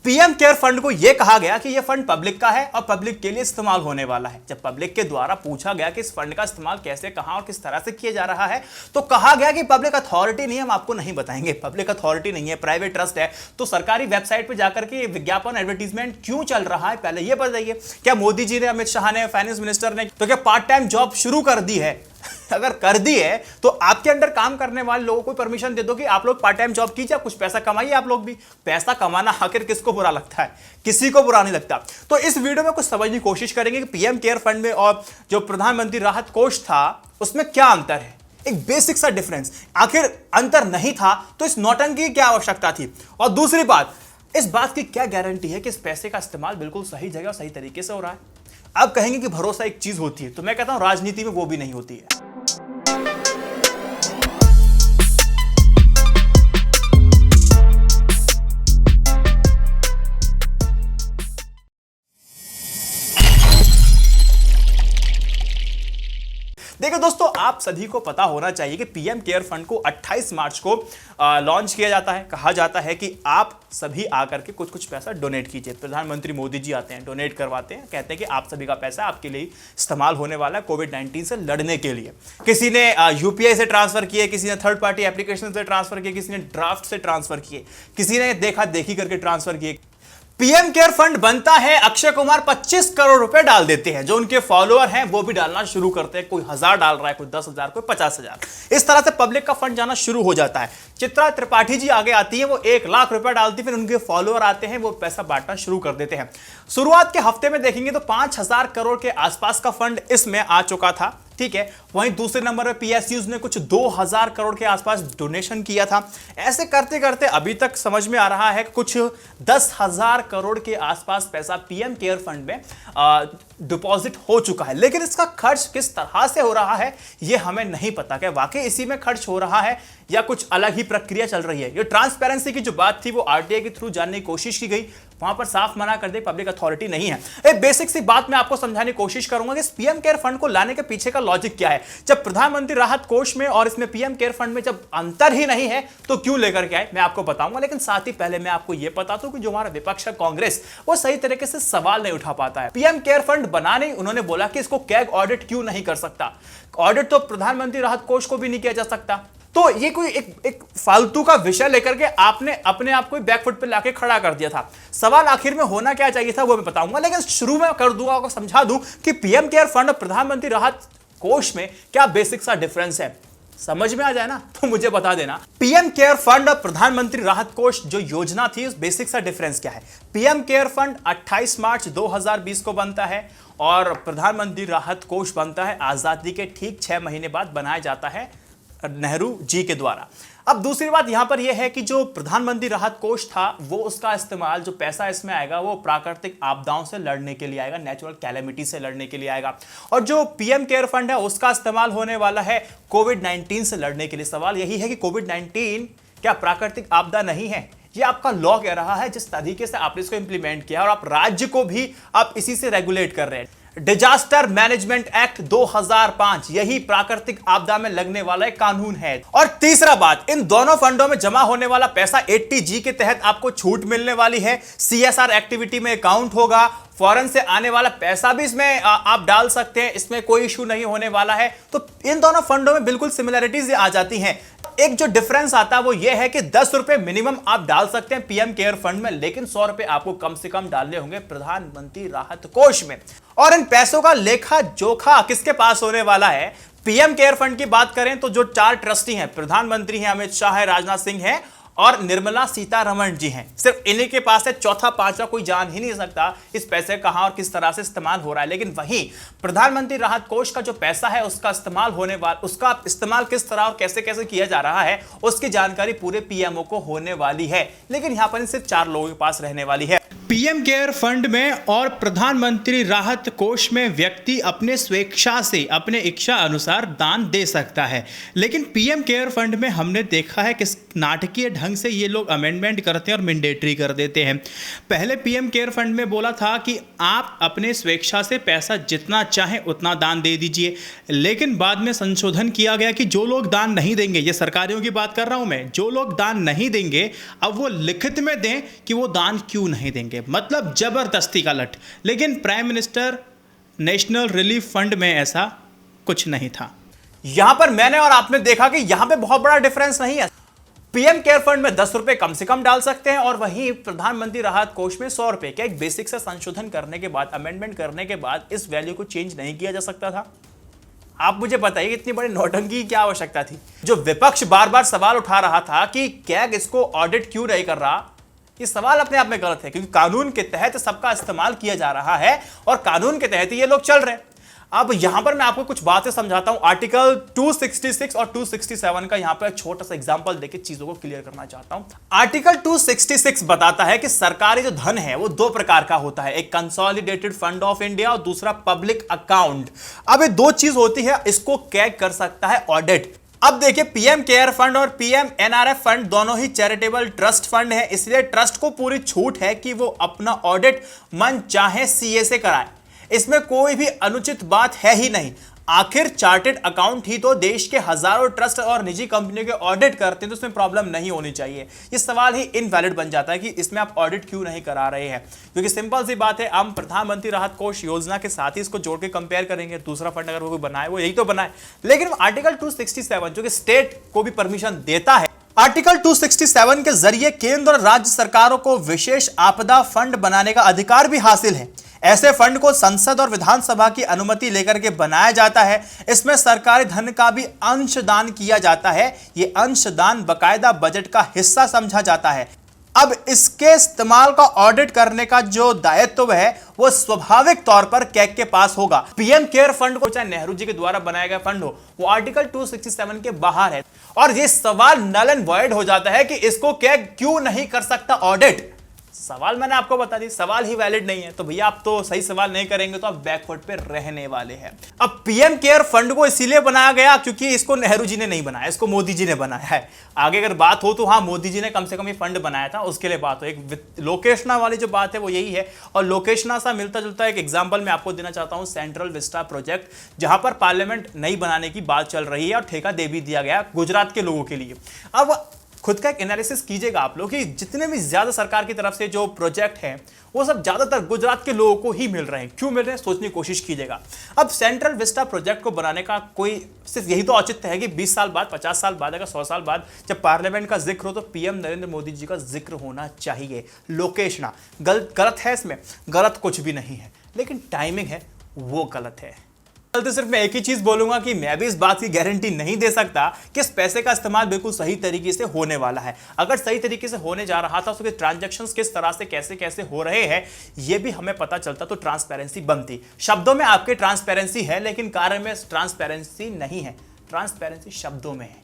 PM care fund को यह कहा गया कि यह फंड पब्लिक का है और पब्लिक के लिए इस्तेमाल होने वाला है। जब पब्लिक के द्वारा पूछा गया कि इस फंड का इस्तेमाल कैसे, कहां और किस तरह से किया जा रहा है, तो कहा गया कि पब्लिक अथॉरिटी नहीं है, हम आपको नहीं बताएंगे। पब्लिक अथॉरिटी नहीं है, प्राइवेट ट्रस्ट है, तो सरकारी वेबसाइट पर जाकर के विज्ञापन एडवर्टीजमेंट क्यों चल रहा है, पहले यह बताइए। क्या मोदी जी ने, अमित शाह ने, फाइनेंस मिनिस्टर ने तो क्या पार्ट टाइम जॉब शुरू कर दी है? अगर कर दी है तो आपके अंडर काम करने वाले लोगों को परमिशन दे दो कि आप लोग पार्ट टाइम जॉब कीजिए, कुछ पैसा कमाइए। आप लोग भी पैसा कमाना आखिर किसको बुरा लगता है? किसी को बुरा नहीं लगता। तो इस वीडियो में कुछ समझने की कोशिश करेंगे कि पीएम केयर फंड में और जो प्रधानमंत्री राहत कोष था उसमें क्या अंतर है, एक बेसिक सा डिफरेंस। आखिर अंतर नहीं था तो इस नौटंकी की क्या आवश्यकता थी? और दूसरी बात, इस बात की क्या गारंटी है कि इस पैसे का इस्तेमाल बिल्कुल सही जगह और सही तरीके से हो रहा है? आप कहेंगे कि भरोसा एक चीज होती है, तो मैं कहता हूं राजनीति में वो भी नहीं होती है। देखिए दोस्तों, आप सभी को पता होना चाहिए कि पीएम केयर फंड को 28 मार्च को लॉन्च किया जाता है। कहा जाता है कि आप सभी आकर के कुछ कुछ पैसा डोनेट कीजिए। प्रधानमंत्री मोदी जी आते हैं, डोनेट करवाते हैं, कहते हैं कि आप सभी का पैसा आपके लिए इस्तेमाल होने वाला है कोविड-19 से लड़ने के लिए। किसी ने यूपीआई से ट्रांसफर किए, किसी ने थर्ड पार्टी एप्लीकेशन से ट्रांसफर किए, किसी ने ड्राफ्ट से ट्रांसफर किए, किसी ने देखा देखी करके ट्रांसफर किए। पीएम केयर फंड बनता है, अक्षय कुमार 25 करोड़ रुपए डाल देते हैं। जो उनके फॉलोअर हैं वो भी डालना शुरू करते हैं। कोई 1000 डाल रहा है, कोई 10,000, कोई 50,000। इस तरह से पब्लिक का फंड जाना शुरू हो जाता है। चित्रा त्रिपाठी जी आगे आती है, वो 1 लाख रुपए डालती, फिर उनके फॉलोअर आते हैं, वो पैसा बांटना शुरू कर देते हैं। शुरुआत के हफ्ते में देखेंगे तो 5,000 करोड़ के आसपास का फंड इसमें आ चुका था, ठीक है। वहीं दूसरे नंबर पे पीएसयूज ने कुछ 2000 करोड़ के आसपास डोनेशन किया था। ऐसे करते करते अभी तक समझ में आ रहा है कुछ 10,000 करोड़ के आसपास पैसा पीएम केयर फंड में डिपॉजिट हो चुका है। लेकिन इसका खर्च किस तरह से हो रहा है यह हमें नहीं पता। क्या वाकई इसी में खर्च हो रहा है या कुछ अलग ही प्रक्रिया चल रही है? ये ट्रांसपेरेंसी की जो बात थी वो आरटीआई के थ्रू जानने की कोशिश की गई, वहां पर साफ मना कर दे पब्लिक अथॉरिटी नहीं है। एक बेसिक सी बात मैं आपको समझाने की कोशिश करूंगा कि इस पीएम केयर फंड को लाने के पीछे का लॉजिक क्या है। जब प्रधानमंत्री राहत कोष में और इसमें पीएम केयर फंड में जब अंतर ही नहीं है तो क्यों लेकर के आए, मैं आपको बताऊंगा। लेकिन साथ ही पहले मैं आपको यह बता दूं कि जो हमारा विपक्ष है कांग्रेस, वो सही तरीके से सवाल नहीं उठा पाता है। पीएम केयर फंड बनाने उन्होंने बोला कि इसको कैग ऑडिट क्यों नहीं कर सकता। ऑडिट तो प्रधानमंत्री राहत कोष को भी नहीं किया जा सकता। तो ये कोई एक फालतू का विषय लेकर के आपने अपने आप को बैकफुट पे लाके खड़ा कर दिया था। सवाल आखिर में होना क्या चाहिए था वो मैं बताऊंगा, लेकिन शुरू में कर दूंगा, आपको समझा दूं कि पीएम केयर फंड और प्रधानमंत्री राहत कोष में क्या बेसिक सा डिफरेंस है। समझ में आ जाए ना तो मुझे बता देना। पीएम केयर फंड और प्रधानमंत्री राहत कोष जो योजना थी उस बेसिक सा डिफरेंस क्या है। पीएम केयर फंड 28 मार्च 2020 को बनता है और प्रधानमंत्री राहत कोष बनता है आजादी के ठीक 6 महीने बाद बनाया जाता है नेहरू जी के द्वारा। अब दूसरी बात यहां पर यह है कि जो प्रधानमंत्री राहत कोष था वो उसका इस्तेमाल, जो पैसा इसमें आएगा वो प्राकृतिक आपदाओं से लड़ने के लिए आएगा, नेचुरल कैलेमिटी से लड़ने के लिए आएगा। और जो पीएम केयर फंड है उसका इस्तेमाल होने वाला है कोविड-19 से लड़ने के लिए। सवाल यही है कि कोविड-19 क्या प्राकृतिक आपदा नहीं है? ये आपका लॉ कह रहा है, जिस तरीके से आपने इसको इंप्लीमेंट किया और आप राज्य को भी आप इसी से रेगुलेट कर रहे हैं। डिजास्टर मैनेजमेंट एक्ट 2005 यही प्राकृतिक आपदा में लगने वाला एक कानून है। और तीसरा बात, इन दोनों फंडों में जमा होने वाला पैसा 80G के तहत आपको छूट मिलने वाली है। सीएसआर एक्टिविटी में अकाउंट होगा, फॉरेन से आने वाला पैसा भी इसमें आप डाल सकते हैं, इसमें कोई इशू नहीं होने वाला है। तो इन दोनों फंडों में बिल्कुल सिमिलरिटीज आ जाती हैं। एक जो डिफरेंस आता है वो ये है कि 10 रुपए मिनिमम आप डाल सकते हैं पीएम केयर फंड में, लेकिन 100 रुपए आपको कम से कम डालने होंगे प्रधानमंत्री राहत कोष में। और इन पैसों का लेखा जोखा किसके पास होने वाला है? पीएम केयर फंड की बात करें तो जो 4 ट्रस्टी हैं, प्रधानमंत्री हैं, अमित शाह है, राजनाथ सिंह है और निर्मला सीतारमण जी हैं, सिर्फ इन्हीं के पास है। चौथा पांचवा कोई जान ही नहीं सकता इस पैसे कहां और किस तरह से इस्तेमाल हो रहा है। लेकिन वहीं प्रधानमंत्री राहत कोष का जो पैसा है उसका इस्तेमाल किस तरह और कैसे कैसे किया जा रहा है उसकी जानकारी पूरे पीएमओ को होने वाली है। लेकिन यहां पर सिर्फ 4 लोगों के पास रहने वाली है। पीएम केयर फंड में और प्रधानमंत्री राहत कोष में व्यक्ति अपने स्वेच्छा से अपने इच्छा अनुसार दान दे सकता है, लेकिन पीएम केयर फंड में हमने देखा है कि नाटकीय ढंग से ये लोग अमेंडमेंट करते हैं और मैंडेटरी कर देते हैं। पहले पीएम केयर फंड में बोला था कि आप अपने स्वेच्छा से पैसा जितना चाहें उतना दान दे दीजिए, लेकिन बाद में संशोधन किया गया कि जो लोग दान नहीं देंगे, ये सरकारियों की बात कर रहा हूं मैं, जो लोग दान नहीं देंगे अब वो लिखित में दें कि वो दान क्यों नहीं देंगे, मतलब जबरदस्ती का लट। लेकिन prime minister national relief fund में ऐसा कुछ नहीं था। यहां पर मैंने और आपने देखा कि यहां पे बहुत बड़ा डिफरेंस नहीं है। पीएम केयर फंड में 10 रुपए कम से कम डाल सकते हैं और वहीं प्रधानमंत्री राहत कोष में 100 रुपए। क्या एक बेसिक से संशोधन करने के बाद, अमेंडमेंट करने के बाद इस वैल्यू को चेंज नहीं किया जा सकता था? आप मुझे बताइए इतनी बड़ी नौटंकी की क्या आवश्यकता थी? जो विपक्ष बार बार सवाल उठा रहा था कि कैग इसको ऑडिट क्यों नहीं कर रहा, ये सवाल अपने आप में गलत है, क्योंकि कानून के तहत सबका इस्तेमाल किया जा रहा है और कानून के तहत ये लोग चल रहे हैं। अब यहां पर मैं आपको कुछ बातें समझाता हूं। आर्टिकल 266 और 267 का यहां पर एक छोटा सा एग्जांपल देके चीजों को क्लियर करना चाहता हूं। आर्टिकल 266 बताता है कि सरकारी जो धन है वो दो प्रकार का होता है, एक कंसोलिडेटेड फंड ऑफ इंडिया और दूसरा पब्लिक अकाउंट। अब ये दो चीज होती है, इसको कैग कर सकता है ऑडिट। अब देखिए, पीएम केयर फंड और पीएम एनआरएफ फंड दोनों ही चैरिटेबल ट्रस्ट फंड है, इसलिए ट्रस्ट को पूरी छूट है कि वो अपना ऑडिट मन चाहे सीए से कराए। इसमें कोई भी अनुचित बात है ही नहीं। आखिर चार्टेड अकाउंट ही तो देश के हजारों ट्रस्ट और निजी कंपनियों के ऑडिट करते हैं, तो उसमें प्रॉब्लम नहीं होनी चाहिए। ये सवाल ही इनवैलिड बन जाता है कि इसमें आप ऑडिट क्यों नहीं करा रहे हैं, क्योंकि सिंपल सी बात है, हम प्रधानमंत्री राहत कोष योजना के साथ ही इसको जोड़ के कंपेयर करेंगे। दूसरा फंड अगर वो कोई बनाए, वो यही तो बनाए। लेकिन आर्टिकल 267 जो कि स्टेट को भी परमिशन देता है, आर्टिकल 267 के जरिए केंद्र और राज्य सरकारों को विशेष आपदा फंड बनाने का अधिकार भी हासिल है। ऐसे फंड को संसद और विधानसभा की अनुमति लेकर के बनाया जाता है। इसमें सरकारी धन का भी अंशदान किया जाता है। यह अंशदान बकायदा बजट का हिस्सा समझा जाता है। अब इसके इस्तेमाल का ऑडिट करने का जो दायित्व है वो स्वाभाविक तौर पर कैग के पास होगा। पीएम केयर फंड को चाहे नेहरू जी के द्वारा बनाया गया फंड हो, वो आर्टिकल 267 के बाहर है और ये सवाल नल एंड वॉइड हो जाता है कि इसको कैग क्यों नहीं कर सकता ऑडिट। सवाल मैंने आपको बता दी, सवाल ही वैलिड नहीं है। तो भैया आप तो सही सवाल नहीं करेंगे तो आप बैकवर्ड पे रहने वाले हैं। अब पीएम केयर फंड को इसीलिए बनाया गया क्योंकि इसको नेहरू जी ने नहीं बनाया, इसको मोदी जी ने बनाया है। आगे अगर बात हो तो हाँ, मोदी जी ने कम से कम ये फंड बनाया था, उसके लिए बात हो। एक लोकेशना वाली जो बात है वो यही है, और लोकेशना सा मिलता जुलता एक एग्जाम्पल मैं आपको देना चाहता हूँ। सेंट्रल विस्टा प्रोजेक्ट, जहां पर पार्लियामेंट नहीं बनाने की बात चल रही है और ठेका दे भी दिया गया गुजरात के लोगों के लिए। अब खुद का एक एनालिसिस कीजिएगा आप लोग कि जितने भी ज्यादा सरकार की तरफ से जो प्रोजेक्ट हैं वो सब ज्यादातर गुजरात के लोगों को ही मिल रहे हैं। क्यों मिल रहे हैं, सोचने की कोशिश कीजिएगा। अब सेंट्रल विस्टा प्रोजेक्ट को बनाने का कोई सिर्फ यही तो औचित्य है कि 20 साल बाद, 50 साल बाद, अगर 100 साल बाद जब पार्लियामेंट का जिक्र हो तो पीएम नरेंद्र मोदी जी का जिक्र होना चाहिए। लोकेशना गलत है, इसमें गलत कुछ भी नहीं है, लेकिन टाइमिंग है वो गलत है। तो सिर्फ मैं एक ही चीज बोलूंगा कि मैं भी इस बात की गारंटी नहीं दे सकता कि इस पैसे का इस्तेमाल बिल्कुल सही तरीके से होने वाला है। अगर सही तरीके से होने जा रहा था तो उसके ट्रांजैक्शंस किस तरह से कैसे कैसे हो रहे हैं ये भी हमें पता चलता, तो ट्रांसपेरेंसी बनती। शब्दों में आपके ट्रांसपेरेंसी है, लेकिन कार्य में ट्रांसपेरेंसी नहीं है। ट्रांसपेरेंसी शब्दों में है,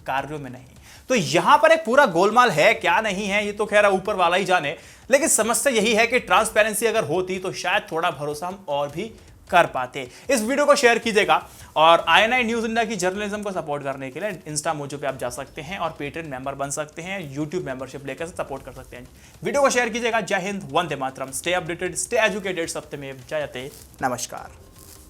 कार्यों में नहीं। तो यहां पर एक पूरा गोलमाल है, क्या नहीं है ये तो खैर ऊपर वाला ही जाने, लेकिन समस्या यही है कि ट्रांसपेरेंसी अगर होती तो शायद थोड़ा भरोसा हम और भी कर पाते। इस वीडियो को शेयर कीजिएगा और INI न्यूज इंडिया की जर्नलिज्म को सपोर्ट करने के लिए इंस्टा मोजो पे आप जा सकते हैं और पेट्रियन मेंबर बन सकते हैं, यूट्यूब मेंबरशिप लेकर सपोर्ट कर सकते हैं। वीडियो को शेयर कीजिएगा। जय Hind, Vande Mataram. Stay updated, stay educated, सत्यमेव जयते। नमस्कार।